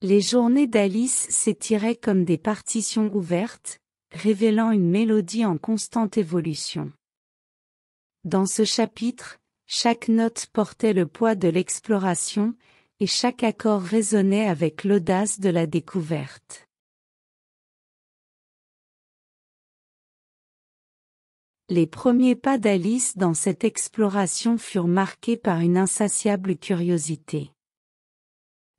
Les journées d'Alice s'étiraient comme des partitions ouvertes, révélant une mélodie en constante évolution. Dans ce chapitre, chaque note portait le poids de l'exploration, et chaque accord résonnait avec l'audace de la découverte. Les premiers pas d'Alice dans cette exploration furent marqués par une insatiable curiosité.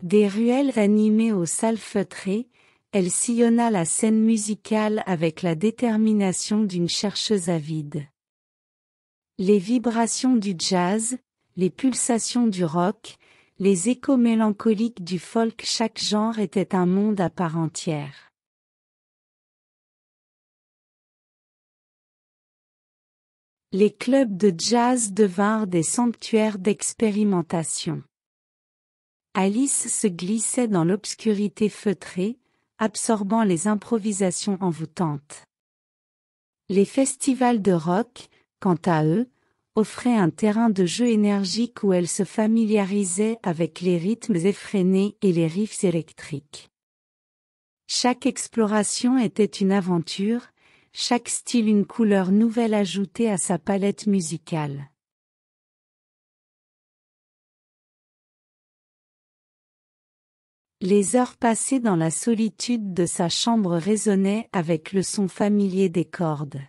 Des ruelles animées aux salles feutrées, elle sillonna la scène musicale avec la détermination d'une chercheuse avide. Les vibrations du jazz, les pulsations du rock, les échos mélancoliques du folk, chaque genre était un monde à part entière. Les clubs de jazz devinrent des sanctuaires d'expérimentation. Alice se glissait dans l'obscurité feutrée, absorbant les improvisations envoûtantes. Les festivals de rock, quant à eux, offraient un terrain de jeu énergique où elle se familiarisait avec les rythmes effrénés et les riffs électriques. Chaque exploration était une aventure, chaque style une couleur nouvelle ajoutée à sa palette musicale. Les heures passées dans la solitude de sa chambre résonnaient avec le son familier des cordes.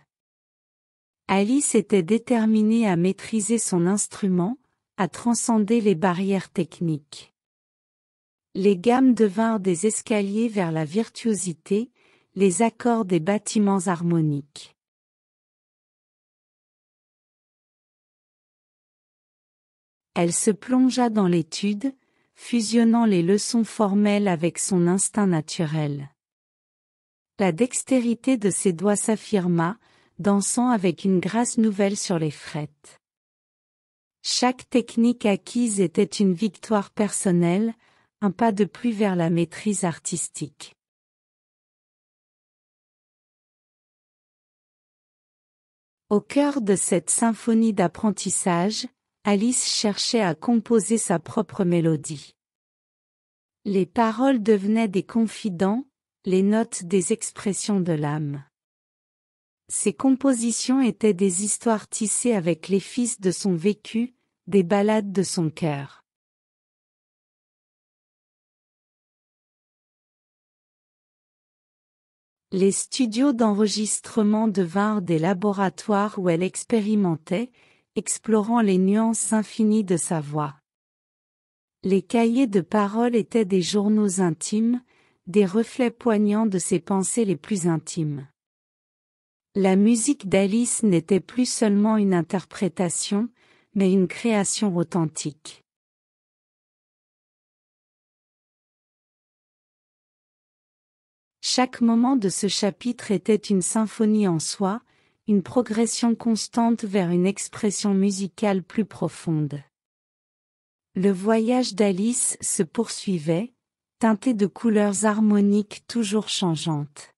Alice était déterminée à maîtriser son instrument, à transcender les barrières techniques. Les gammes devinrent des escaliers vers la virtuosité, les accords des bâtiments harmoniques. Elle se plongea dans l'étude, fusionnant les leçons formelles avec son instinct naturel. La dextérité de ses doigts s'affirma, dansant avec une grâce nouvelle sur les frettes. Chaque technique acquise était une victoire personnelle, un pas de plus vers la maîtrise artistique. Au cœur de cette symphonie d'apprentissage, Alice cherchait à composer sa propre mélodie. Les paroles devenaient des confidents, les notes des expressions de l'âme. Ses compositions étaient des histoires tissées avec les fils de son vécu, des ballades de son cœur. Les studios d'enregistrement devinrent des laboratoires où elle expérimentait, explorant les nuances infinies de sa voix. Les cahiers de paroles étaient des journaux intimes, des reflets poignants de ses pensées les plus intimes. La musique d'Alice n'était plus seulement une interprétation, mais une création authentique. Chaque moment de ce chapitre était une symphonie en soi, une progression constante vers une expression musicale plus profonde. Le voyage d'Alice se poursuivait, teinté de couleurs harmoniques toujours changeantes.